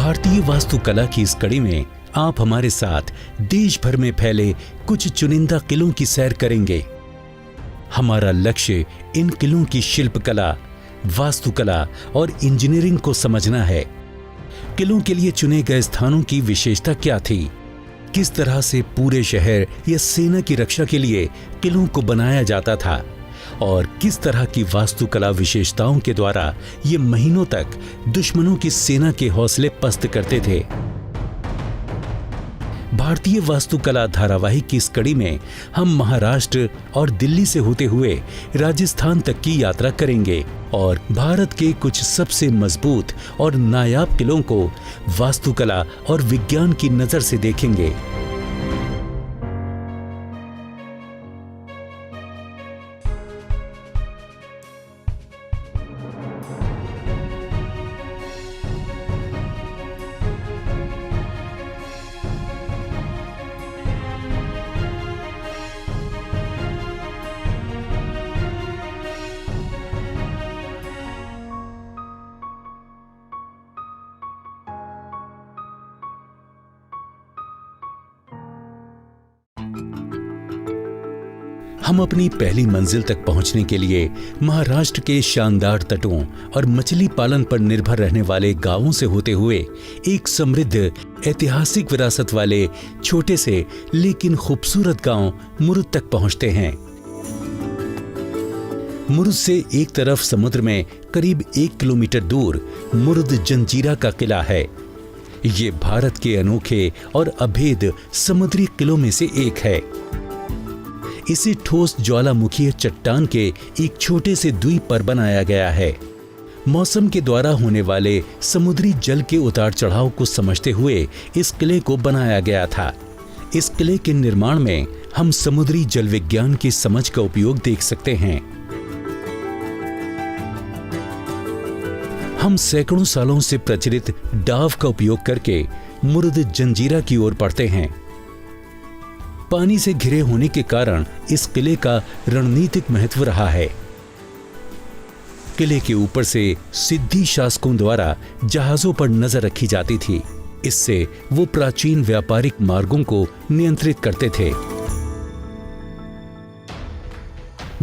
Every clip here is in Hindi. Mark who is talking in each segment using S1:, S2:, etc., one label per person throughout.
S1: भारतीय वास्तुकला की इस कड़ी में आप हमारे साथ देश भर में फैले कुछ चुनिंदा किलों की सैर करेंगे। हमारा लक्ष्य इन किलों की शिल्पकला, वास्तुकला और इंजीनियरिंग को समझना है। किलों के लिए चुने गए स्थानों की विशेषता क्या थी, किस तरह से पूरे शहर या सेना की रक्षा के लिए किलों को बनाया जाता था और किस तरह की वास्तुकला विशेषताओं के द्वारा ये महीनों तक दुश्मनों की सेना के हौसले पस्त करते थे। भारतीय वास्तुकला धारावाहिक की इस कड़ी में हम महाराष्ट्र और दिल्ली से होते हुए राजस्थान तक की यात्रा करेंगे और भारत के कुछ सबसे मजबूत और नायाब किलों को वास्तुकला और विज्ञान की नजर से देखेंगे। हम अपनी पहली मंजिल तक पहुंचने के लिए महाराष्ट्र के शानदार तटों और मछली पालन पर निर्भर रहने वाले गांवों से होते हुए एक समृद्ध ऐतिहासिक विरासत वाले छोटे से लेकिन खूबसूरत गांव मुरुद तक पहुंचते हैं। मुरुद से एक तरफ समुद्र में करीब 1 किलोमीटर दूर मुरुद जंजीरा का किला है। ये भारत के अनोखे और अभेद समुद्री किलों में से एक है। इसे ठोस ज्वालामुखीय चट्टान के एक छोटे से द्वीप पर बनाया गया है। मौसम के द्वारा होने वाले समुद्री जल के उतार चढ़ाव को समझते हुए इस किले को बनाया गया था। इस किले के निर्माण में हम समुद्री जल विज्ञान की समझ का उपयोग देख सकते हैं। हम सैकड़ों सालों से प्रचलित डाव का उपयोग करके मुरुद जंजीरा की ओर बढ़ते हैं। पानी से घिरे होने के कारण इस किले का रणनीतिक महत्व रहा है। किले के ऊपर से सिद्धि शासकों द्वारा जहाजों पर नजर रखी जाती थी। इससे वो प्राचीन व्यापारिक मार्गों को नियंत्रित करते थे।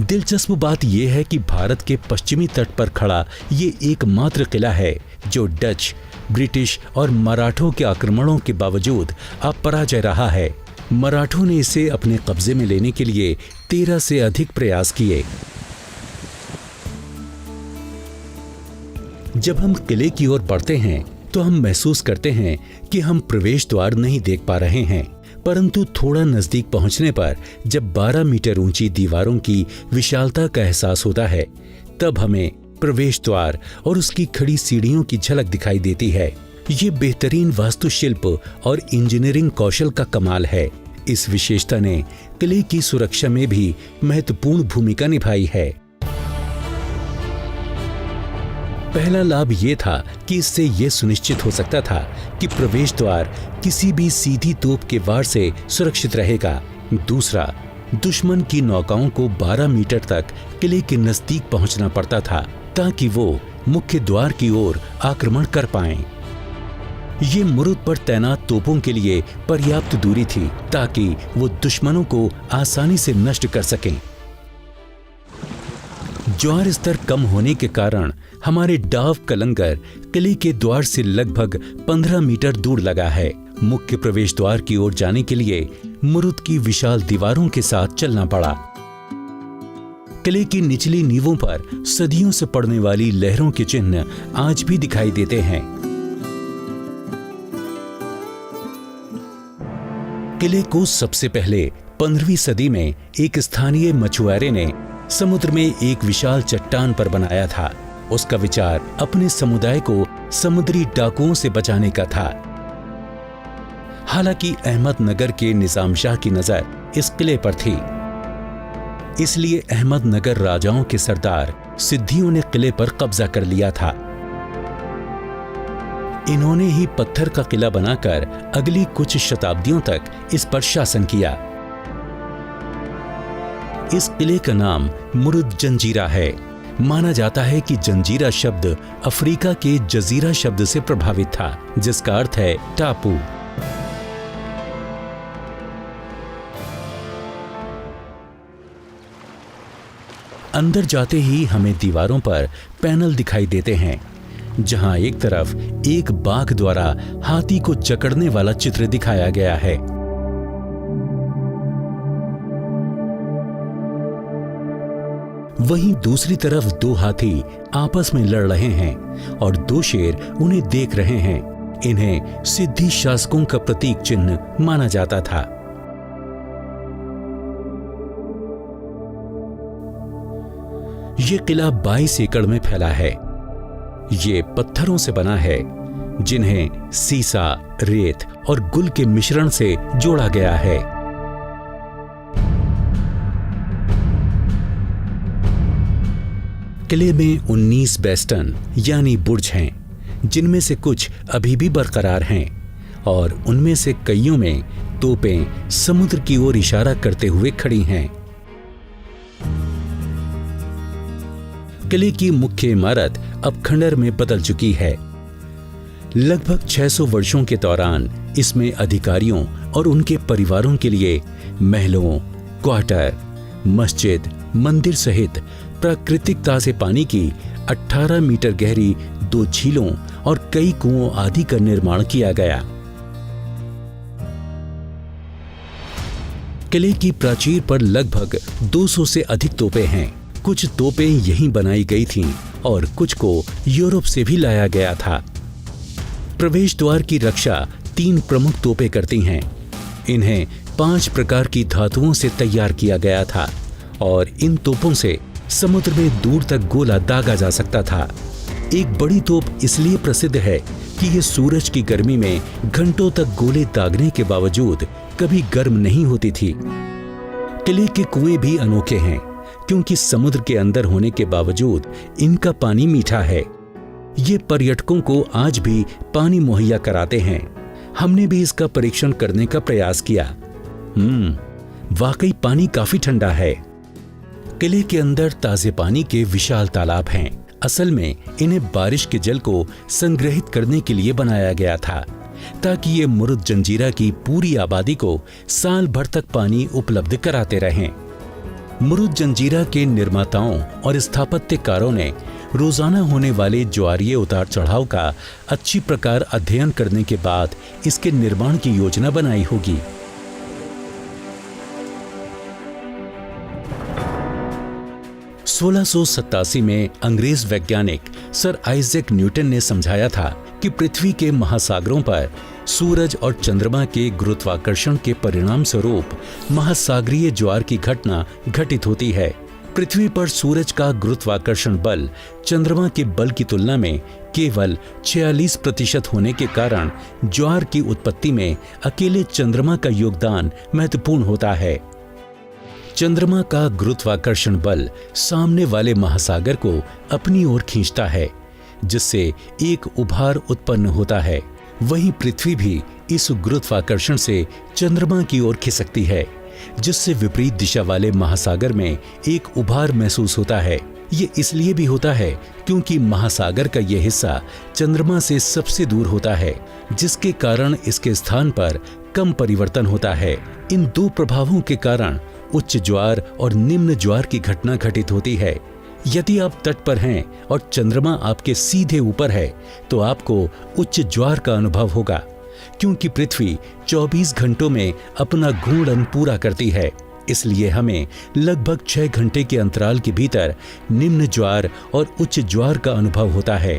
S1: दिलचस्प बात यह है कि भारत के पश्चिमी तट पर खड़ा ये एकमात्र किला है जो डच, ब्रिटिश और मराठों के आक्रमणों के बावजूद अपराजय रहा है। मराठों ने इसे अपने कब्जे में लेने के लिए 13 से अधिक प्रयास किए। जब हम किले की ओर बढ़ते हैं तो हम महसूस करते हैं कि हम प्रवेश द्वार नहीं देख पा रहे हैं, परंतु थोड़ा नजदीक पहुंचने पर जब 12 मीटर ऊंची दीवारों की विशालता का एहसास होता है, तब हमें प्रवेश द्वार और उसकी खड़ी सीढ़ियों की झलक दिखाई देती है। ये बेहतरीन वास्तुशिल्प और इंजीनियरिंग कौशल का कमाल है। इस विशेषता ने किले की सुरक्षा में भी महत्वपूर्ण भूमिका निभाई है। पहला लाभ ये था कि इससे ये सुनिश्चित हो सकता था कि प्रवेश द्वार किसी भी सीधी तोप के वार से सुरक्षित रहेगा। दूसरा, दुश्मन की नौकाओं को 12 मीटर तक किले के नजदीक पहुंचना पड़ता था ताकि वो मुख्य द्वार की ओर आक्रमण कर पाएं। ये मुरुद पर तैनात तोपों के लिए पर्याप्त दूरी थी ताकि वो दुश्मनों को आसानी से नष्ट कर सकें। ज्वार स्तर कम होने के कारण हमारे डाव का लंगर किले के द्वार से लगभग 15 मीटर दूर लगा है। मुख्य प्रवेश द्वार की ओर जाने के लिए मुरुद की विशाल दीवारों के साथ चलना पड़ा। किले की निचली नींवों पर सदियों से पड़ने वाली लहरों के चिन्ह आज भी दिखाई देते हैं। किले को सबसे पहले 15वीं सदी में एक स्थानीय मछुआरे ने समुद्र में एक विशाल चट्टान पर बनाया था। उसका विचार अपने समुदाय को समुद्री डाकुओं से बचाने का था। हालांकि अहमदनगर के निजाम शाह की नजर इस किले पर थी, इसलिए अहमदनगर राजाओं के सरदार सिद्धियों ने किले पर कब्जा कर लिया था। इन्होंने ही पत्थर का किला बनाकर अगली कुछ शताब्दियों तक इस पर शासन किया। इस किले का नाम मुरुद जंजीरा है। माना जाता है कि जंजीरा शब्द अफ्रीका के जजीरा शब्द से प्रभावित था, जिसका अर्थ है टापू। अंदर जाते ही हमें दीवारों पर पैनल दिखाई देते हैं, जहां एक तरफ एक बाघ द्वारा हाथी को जकड़ने वाला चित्र दिखाया गया है। वहीं दूसरी तरफ दो हाथी आपस में लड़ रहे हैं और दो शेर उन्हें देख रहे हैं। इन्हें सिद्धि शासकों का प्रतीक चिन्ह माना जाता था। ये किला 22 एकड़ में फैला है। ये पत्थरों से बना है, जिन्हें सीसा, रेत और गुल के मिश्रण से जोड़ा गया है। किले में 19 बेस्टन यानी बुर्ज हैं, जिनमें से कुछ अभी भी बरकरार हैं और उनमें से कईयों में तोपें समुद्र की ओर इशारा करते हुए खड़ी हैं। किले की मुख्य इमारत अब खंडर में बदल चुकी है। लगभग 600 वर्षों के दौरान इसमें अधिकारियों और उनके परिवारों के लिए महलों, क्वार्टर, मस्जिद, मंदिर सहित प्राकृतिक ताजे पानी की 18 मीटर गहरी 2 झीलों और कई कुओं आदि का निर्माण किया गया। किले की प्राचीर पर लगभग 200 से अधिक तोपें हैं। कुछ तोपें यहीं बनाई गई थीं और कुछ को यूरोप से भी लाया गया था। प्रवेश द्वार की रक्षा 3 प्रमुख तोपें करती हैं। इन्हें 5 प्रकार की धातुओं से तैयार किया गया था और इन तोपों से समुद्र में दूर तक गोला दागा जा सकता था। एक बड़ी तोप इसलिए प्रसिद्ध है कि ये सूरज की गर्मी में घंटों तक गोले दागने के बावजूद कभी गर्म नहीं होती थी। किले के कुएं भी अनोखे हैं, क्योंकि समुद्र के अंदर होने के बावजूद इनका पानी मीठा है। ये पर्यटकों को आज भी पानी मुहैया कराते हैं। हमने भी इसका परीक्षण करने का प्रयास किया। वाकई पानी काफी ठंडा है। किले के अंदर ताजे पानी के विशाल तालाब हैं। असल में इन्हें बारिश के जल को संग्रहित करने के लिए बनाया गया था, ताकि ये मुरुद जंजीरा की पूरी आबादी को साल भर तक पानी उपलब्ध कराते रहें। मुरुद जंजीरा के निर्माताओं और स्थापत्यकारों ने रोजाना होने वाले ज्वारीय उतार चढ़ाव का अच्छी प्रकार अध्ययन करने के बाद इसके निर्माण की योजना बनाई होगी। सोलह सौ 87 में अंग्रेज वैज्ञानिक सर आइजैक न्यूटन ने समझाया था कि पृथ्वी के महासागरों पर सूरज और चंद्रमा के गुरुत्वाकर्षण के परिणाम स्वरूप महासागरीय ज्वार की घटना घटित होती है। पृथ्वी पर सूरज का गुरुत्वाकर्षण बल चंद्रमा के बल की तुलना में केवल 46% होने के कारण ज्वार की उत्पत्ति में अकेले चंद्रमा का योगदान महत्वपूर्ण होता है। चंद्रमा का गुरुत्वाकर्षण बल सामने वाले महासागर को अपनी ओर खींचता है, जिससे एक उभार उत्पन्न होता है। वहीं पृथ्वी भी इस गुरुत्वाकर्षण से चंद्रमा की ओर खिसकती है, जिससे विपरीत दिशा वाले महासागर में एक उभार महसूस होता है। ये इसलिए भी होता है क्योंकि महासागर का यह हिस्सा चंद्रमा से सबसे दूर होता है, जिसके कारण इसके स्थान पर कम परिवर्तन होता है। इन दो प्रभावों के कारण उच्च ज्वार और निम्न ज्वार की घटना घटित होती है। यदि आप तट पर हैं और चंद्रमा आपके सीधे ऊपर है, तो आपको उच्च ज्वार का अनुभव होगा, क्योंकि पृथ्वी 24 घंटों में अपना घूर्णन पूरा करती है। इसलिए हमें लगभग 6 घंटे के अंतराल के भीतर निम्न ज्वार और उच्च ज्वार का अनुभव होता है।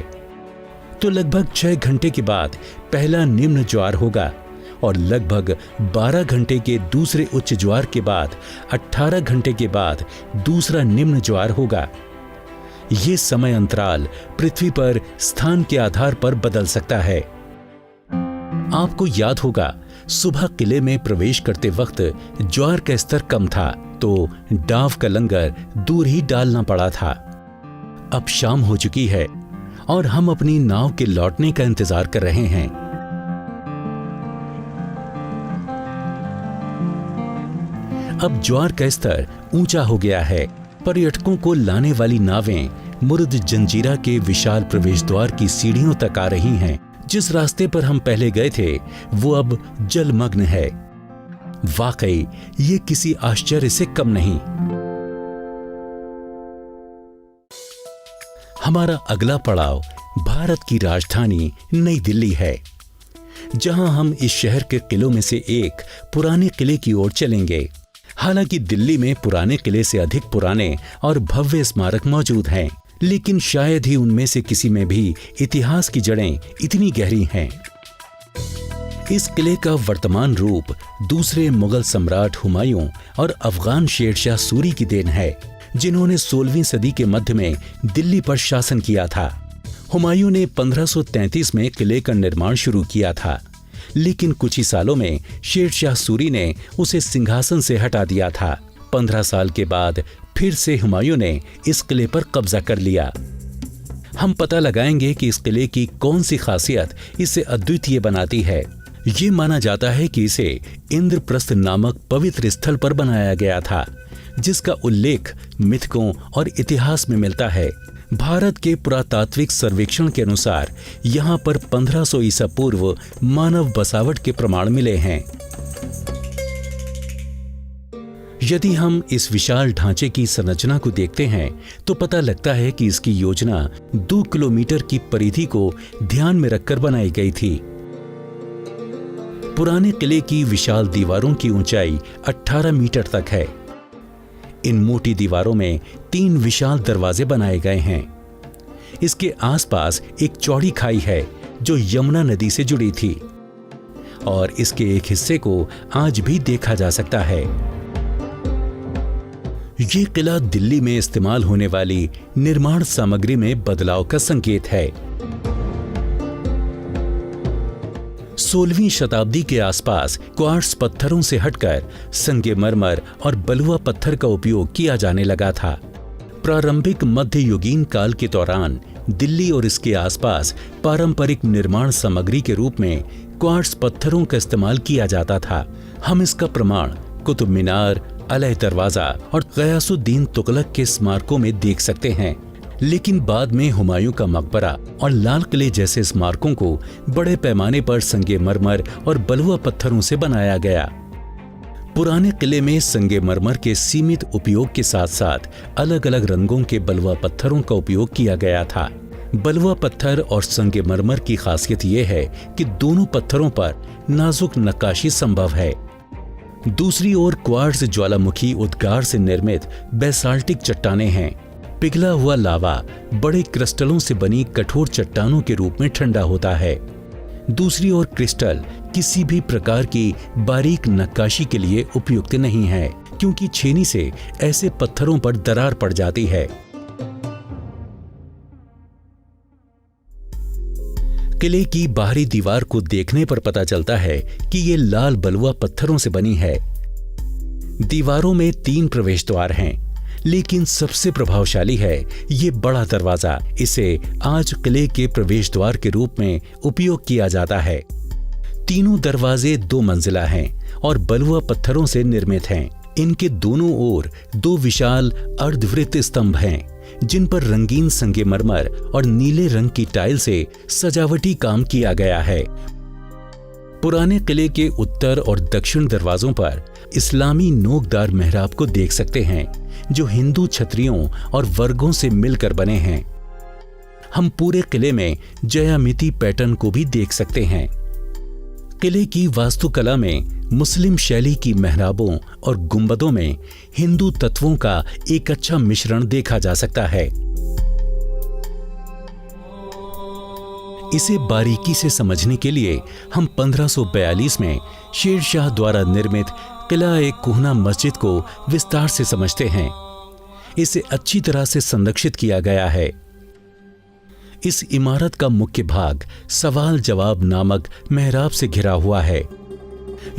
S1: तो लगभग 6 घंटे के बाद पहला निम्न ज्वार होगा और लगभग 12 घंटे के दूसरे उच्च ज्वार के बाद 18 घंटे के बाद दूसरा निम्न ज्वार होगा। ये समय अंतराल पृथ्वी पर स्थान के आधार पर बदल सकता है। आपको याद होगा, सुबह किले में प्रवेश करते वक्त ज्वार का स्तर कम था, तो डाव का लंगर दूर ही डालना पड़ा था। अब शाम हो चुकी है और हम अपनी नाव के लौटने का इंतजार कर रहे हैं। अब ज्वार का स्तर ऊंचा हो गया है। पर्यटकों को लाने वाली नावें मुर्द जंजीरा के विशाल प्रवेश द्वार की सीढ़ियों तक आ रही हैं। जिस रास्ते पर हम पहले गए थे वो अब जलमग्न है। वाकई ये किसी आश्चर्य से कम नहीं। हमारा अगला पड़ाव भारत की राजधानी नई दिल्ली है, जहां हम इस शहर के किलों में से एक पुराने किले की ओर चलेंगे। हालांकि दिल्ली में पुराने किले से अधिक पुराने और भव्य स्मारक मौजूद हैं, लेकिन शायद ही उनमें से किसी में भी इतिहास की जड़ें इतनी गहरी हैं। इस किले का वर्तमान रूप दूसरे मुगल सम्राट हुमायूं और अफगान शेरशाह सूरी की देन है, जिन्होंने 16वीं सदी के मध्य में दिल्ली पर शासन किया था। हुमायूं ने 1533 में किले का निर्माण शुरू किया था, लेकिन कुछ ही सालों में शेरशाह सूरी ने उसे सिंहासन से हटा दिया था। 15 साल के बाद फिर से हुमायूं ने इस किले पर कब्जा कर लिया। हम पता लगाएंगे कि इस किले की कौन सी खासियत इसे अद्वितीय बनाती है। ये माना जाता है कि इसे इंद्रप्रस्थ नामक पवित्र स्थल पर बनाया गया था, जिसका उल्लेख मिथकों और इतिहास में मिलता है। भारत के पुरातात्विक सर्वेक्षण के अनुसार यहाँ पर 1500 ईसा पूर्व मानव बसावट के प्रमाण मिले हैं। यदि हम इस विशाल ढांचे की संरचना को देखते हैं तो पता लगता है कि इसकी योजना 2 किलोमीटर की परिधि को ध्यान में रखकर बनाई गई थी। पुराने किले की विशाल दीवारों की ऊंचाई 18 मीटर तक है। इन मोटी दीवारों में 3 विशाल दरवाजे बनाए गए हैं। इसके आसपास एक चौड़ी खाई है जो यमुना नदी से जुड़ी थी, और इसके एक हिस्से को आज भी देखा जा सकता है। ये किला दिल्ली में इस्तेमाल होने वाली निर्माण सामग्री में बदलाव का संकेत है। 16वीं शताब्दी के आसपास क्वार्ट्ज पत्थरों से हटकर संगमरमर और बलुआ पत्थर का उपयोग किया जाने लगा था। प्रारंभिक मध्ययुगीन काल के दौरान दिल्ली और इसके आसपास पारंपरिक निर्माण सामग्री के रूप में क्वार्ट्ज पत्थरों का इस्तेमाल किया जाता था। हम इसका प्रमाण कुतुब मीनार, अलह दरवाजा और गयासुद्दीन तुगलक के स्मारकों में देख सकते हैं। लेकिन बाद में हुमायूं का मकबरा और लाल किले जैसे स्मारकों को बड़े पैमाने पर संगमरमर और बलुआ पत्थरों से बनाया गया। पुराने किले में संगमरमर के सीमित उपयोग के साथ साथ अलग अलग रंगों के बलुआ पत्थरों का उपयोग किया गया था। बलुआ पत्थर और संगमरमर की खासियत यह है कि दोनों पत्थरों पर नाजुक नक्काशी संभव है। दूसरी ओर क्वार्ट्ज ज्वालामुखी उद्गार से निर्मित बेसाल्टिक चट्टानें हैं। पिघला हुआ लावा बड़े क्रिस्टलों से बनी कठोर चट्टानों के रूप में ठंडा होता है। दूसरी ओर क्रिस्टल किसी भी प्रकार की बारीक नक्काशी के लिए उपयुक्त नहीं है, क्योंकि छेनी से ऐसे पत्थरों पर दरार पड़ जाती है। किले की बाहरी दीवार को देखने पर पता चलता है कि ये लाल बलुआ पत्थरों से बनी है। दीवारों में 3 प्रवेश द्वार हैं, लेकिन सबसे प्रभावशाली है ये बड़ा दरवाजा। इसे आज किले के प्रवेश द्वार के रूप में उपयोग किया जाता है। तीनों दरवाजे 2 मंजिला हैं और बलुआ पत्थरों से निर्मित हैं। इनके दोनों ओर 2 विशाल अर्धवृत्त स्तंभ हैं, जिन पर रंगीन संगमरमर और नीले रंग की टाइल से सजावटी काम किया गया है। पुराने किले के उत्तर और दक्षिण दरवाजों पर इस्लामी नोकदार मेहराब को देख सकते हैं, जो हिंदू छतरियों और वर्गों से मिलकर बने हैं। हम पूरे किले में ज्यामिति पैटर्न को भी देख सकते हैं। किले की वास्तुकला में मुस्लिम शैली की मेहराबों और गुंबदों में हिंदू तत्वों का एक अच्छा मिश्रण देखा जा सकता है। इसे बारीकी से समझने के लिए हम 1542 में शेरशाह द्वारा निर्मित किला एक कोहना मस्जिद को विस्तार से समझते हैं। इसे अच्छी तरह से संरक्षित किया गया है। इस इमारत का मुख्य भाग सवाल जवाब नामक मेहराब से घिरा हुआ है।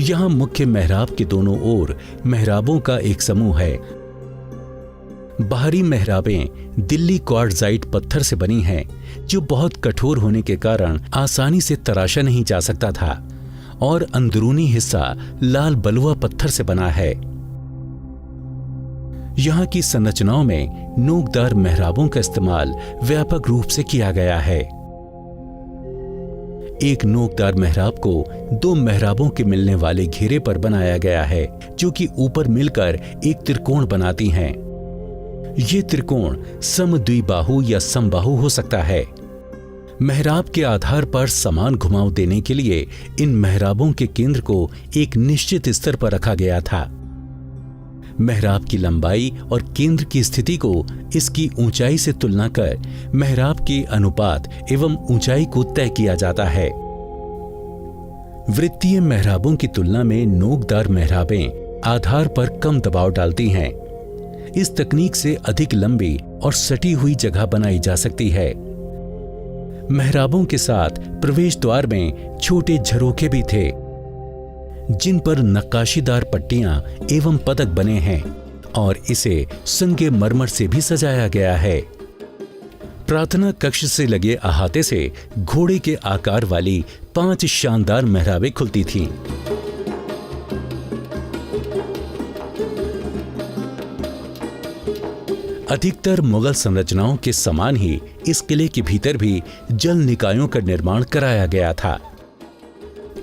S1: यहाँ मुख्य मेहराब के दोनों ओर मेहराबों का एक समूह है। बाहरी मेहराबें दिल्ली क्वार्ट्जाइट पत्थर से बनी हैं, जो बहुत कठोर होने के कारण आसानी से तराशा नहीं जा सकता था, और अंदरूनी हिस्सा लाल बलुआ पत्थर से बना है। यहाँ की संरचनाओं में नोकदार मेहराबों का इस्तेमाल व्यापक रूप से किया गया है। एक नोकदार मेहराब को दो मेहराबों के मिलने वाले घेरे पर बनाया गया है, जो कि ऊपर मिलकर एक त्रिकोण बनाती हैं। ये त्रिकोण समद्विबाहु या समबाहु हो सकता है। मेहराब के आधार पर समान घुमाव देने के लिए इन मेहराबों के केंद्र को एक निश्चित स्तर पर रखा गया था। मेहराब की लंबाई और केंद्र की स्थिति को इसकी ऊंचाई से तुलना कर मेहराब के अनुपात एवं ऊंचाई को तय किया जाता है। वृत्तीय मेहराबों की तुलना में नोकदार मेहराबें आधार पर कम दबाव डालती हैं। इस तकनीक से अधिक लंबी और सटी हुई जगह बनाई जा सकती है। मेहराबों के साथ प्रवेश द्वार में छोटे झरोखे भी थे, जिन पर नक्काशीदार पट्टियां एवं पदक बने हैं और इसे संगमरमर से भी सजाया गया है। प्रार्थना कक्ष से लगे अहाते से घोड़े के आकार वाली 5 शानदार मेहराबें खुलती थीं। अधिकतर मुगल संरचनाओं के समान ही इस किले के भीतर भी जल निकायों का निर्माण कराया गया था।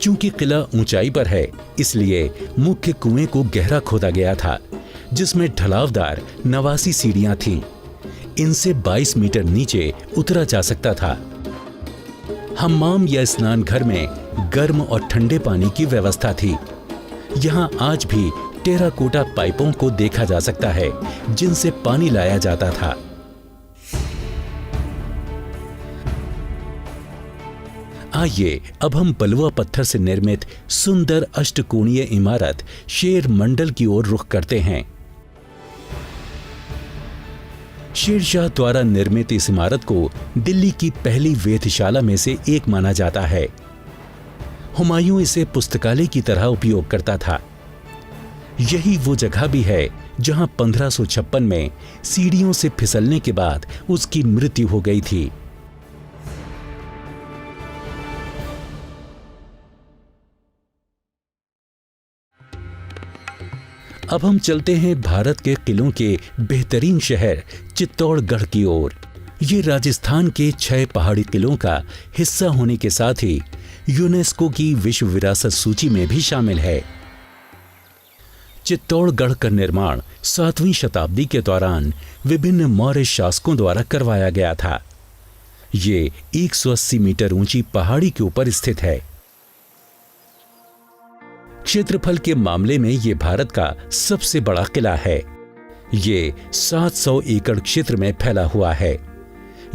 S1: चूंकि किला ऊंचाई पर है, इसलिए मुख्य कुएं को गहरा खोदा गया था, जिसमें ढलावदार 89 सीढ़ियां थीं। इनसे 22 मीटर नीचे उतरा जा सकता था। हम्माम या स्नान घर में गर्म और ठंडे पानी की व्यवस्था थी। यहां आज भी टेराकोटा पाइपों को देखा जा सकता है, जिनसे पानी लाया जाता था। आइए अब हम बलुआ पत्थर से निर्मित सुंदर अष्टकोणीय इमारत शेर मंडल की ओर रुख करते हैं। शेरशाह द्वारा निर्मित इस इमारत को दिल्ली की पहली वेधशाला में से एक माना जाता है। हुमायूं इसे पुस्तकालय की तरह उपयोग करता था। यही वो जगह भी है जहां 1556 में सीढ़ियों से फिसलने के बाद उसकी मृत्यु हो गई थी। अब हम चलते हैं भारत के किलों के बेहतरीन शहर चित्तौड़गढ़ की ओर। ये राजस्थान के 6 पहाड़ी किलों का हिस्सा होने के साथ ही यूनेस्को की विश्व विरासत सूची में भी शामिल है। चित्तौड़गढ़ का निर्माण 7वीं शताब्दी के दौरान विभिन्न मौर्य शासकों द्वारा करवाया गया था। ये 180 मीटर ऊंची पहाड़ी के ऊपर स्थित है। क्षेत्रफल के मामले में यह भारत का सबसे बड़ा किला है। ये 700 एकड़ क्षेत्र में फैला हुआ है।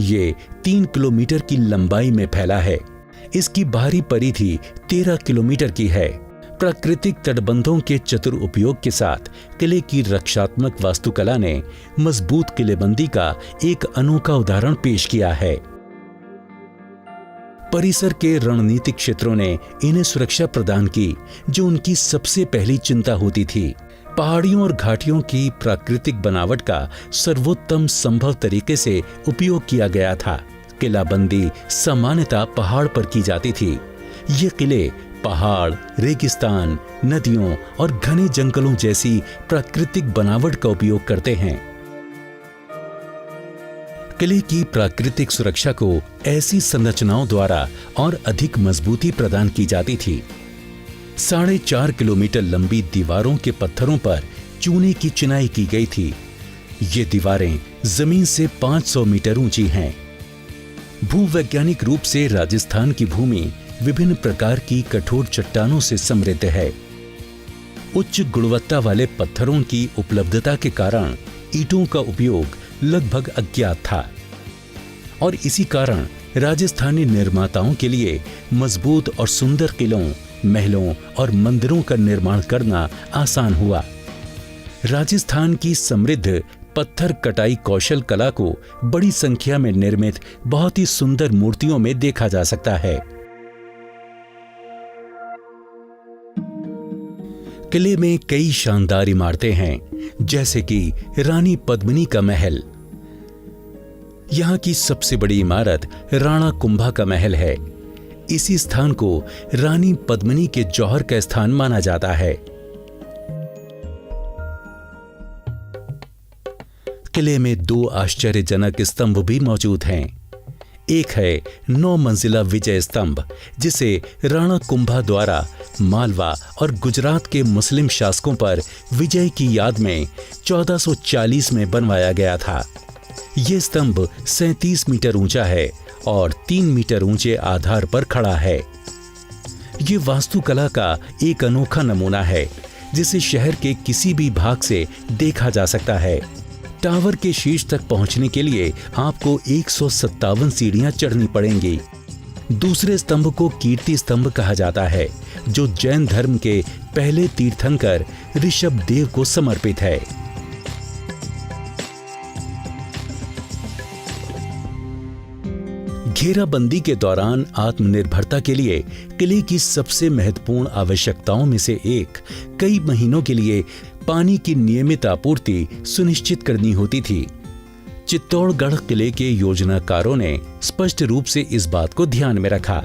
S1: ये 3 किलोमीटर की लंबाई में फैला है। इसकी बाहरी परिधि 13 किलोमीटर की है। प्राकृतिक तटबंधों के चतुर उपयोग के साथ किले की रक्षात्मक वास्तुकला ने मजबूत किलेबंदी का एक अनोखा उदाहरण पेश किया है। परिसर के रणनीतिक क्षेत्रों ने इन्हें सुरक्षा प्रदान की, जो उनकी सबसे पहली चिंता होती थी। पहाड़ियों और घाटियों की प्राकृतिक बनावट का सर्वोत्तम संभव तरीके से उपयोग किया गया था। किलाबंदी सामान्यतः पहाड़ पर की जाती थी। ये किले पहाड़, रेगिस्तान, नदियों और घने जंगलों जैसी प्राकृतिक बनावट का उपयोग करते हैं। किले की प्राकृतिक सुरक्षा को ऐसी संरचनाओं द्वारा और अधिक मजबूती प्रदान की जाती थी। 4.5 किलोमीटर लंबी दीवारों के पत्थरों पर चूने की चिनाई की गई थी। ये दीवारें जमीन से 500 मीटर ऊंची हैं। भूवैज्ञानिक रूप से राजस्थान की भूमि विभिन्न प्रकार की कठोर चट्टानों से समृद्ध है। उच्च गुणवत्ता वाले पत्थरों की उपलब्धता के कारण ईंटों का उपयोग लगभग अज्ञात था और इसी कारण राजस्थानी निर्माताओं के लिए मजबूत और सुंदर किलों, महलों और मंदिरों का निर्माण करना आसान हुआ। राजस्थान की समृद्ध पत्थर कटाई कौशल कला को बड़ी संख्या में निर्मित बहुत ही सुंदर मूर्तियों में देखा जा सकता है। किले में कई शानदार इमारतें हैं, जैसे कि रानी पद्मिनी का महल। यहाँ की सबसे बड़ी इमारत राणा कुंभा का महल है। इसी स्थान को रानी पद्मिनी के जौहर का स्थान माना जाता है। किले में 2 आश्चर्यजनक स्तंभ भी मौजूद हैं। एक है 9 मंजिला विजय स्तंभ, जिसे राणा कुंभा द्वारा मालवा और गुजरात के मुस्लिम शासकों पर विजय की याद में 1440 में बनवाया गया था। ये स्तंभ 37 मीटर ऊंचा है और 3 मीटर ऊंचे आधार पर खड़ा है। ये वास्तुकला का एक अनोखा नमूना है, जिसे शहर के किसी भी भाग से देखा जा सकता है। टावर के शीर्ष तक पहुंचने के लिए आपको 157 सीढ़ियां चढ़नी पड़ेंगी। दूसरे स्तंभ को कीर्ति स्तंभ कहा जाता है, जो जैन धर्म के पहले तीर्थंकर ऋषभ देव को समर्पित है। घेराबंदी के दौरान आत्मनिर्भरता के लिए किले की सबसे महत्वपूर्ण आवश्यकताओं में से एक कई महीनों के लिए पानी की नियमित आपूर्ति सुनिश्चित करनी होती थी। चित्तौड़गढ़ किले के योजनाकारों ने स्पष्ट रूप से इस बात को ध्यान में रखा।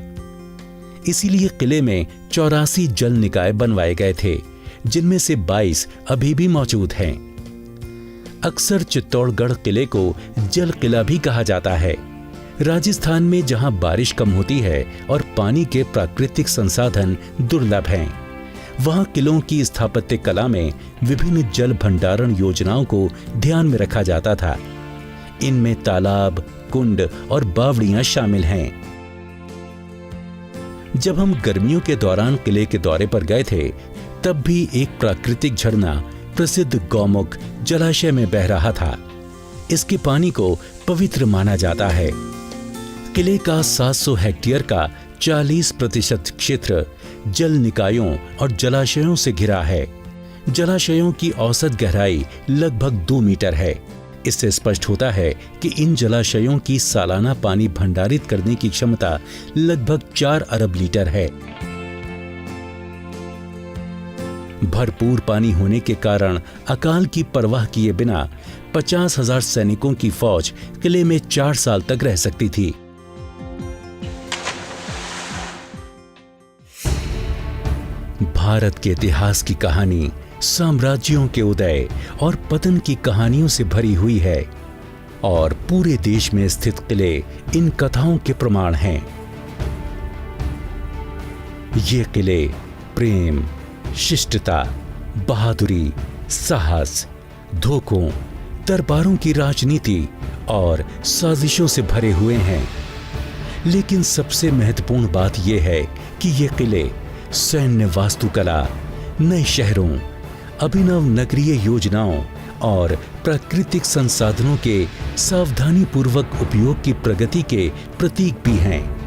S1: इसीलिए किले में 84 जल निकाय बनवाए गए थे, जिनमें से 22 अभी भी मौजूद हैं। अक्सर चित्तौड़गढ़ किले को जल किला भी कहा जाता है। राजस्थान में जहां बारिश कम होती है और पानी के प्राकृतिक संसाधन दुर्लभ हैं, वहां किलों की स्थापत्य कला में विभिन्न जल भंडारण योजनाओं को ध्यान में रखा जाता था। इनमें तालाब, कुंड और बावड़ियां शामिल हैं। जब हम गर्मियों के दौरान किले के दौरे पर गए थे, तब भी एक प्राकृतिक झरना प्रसिद्ध गौमुख जलाशय में बह रहा था। इसके पानी को पवित्र माना जाता है। किले का 700 हेक्टेयर का 40% क्षेत्र जल निकायों और जलाशयों से घिरा है। जलाशयों की औसत गहराई लगभग 2 मीटर है। इससे स्पष्ट होता है कि इन जलाशयों की सालाना पानी भंडारित करने की क्षमता लगभग 4 अरब लीटर है। भरपूर पानी होने के कारण अकाल की परवाह किए बिना 50,000 सैनिकों की फौज किले में 4 साल तक रह सकती थी। भारत के इतिहास की कहानी साम्राज्यों के उदय और पतन की कहानियों से भरी हुई है, और पूरे देश में स्थित किले इन कथाओं के प्रमाण हैं। ये किले प्रेम, शिष्टता, बहादुरी, साहस, धोखों, दरबारों की राजनीति और साजिशों से भरे हुए हैं। लेकिन सबसे महत्वपूर्ण बात यह है कि ये किले सैन्य वास्तुकला, नए शहरों, अभिनव नगरीय योजनाओं और प्राकृतिक संसाधनों के सावधानीपूर्वक उपयोग की प्रगति के प्रतीक भी हैं।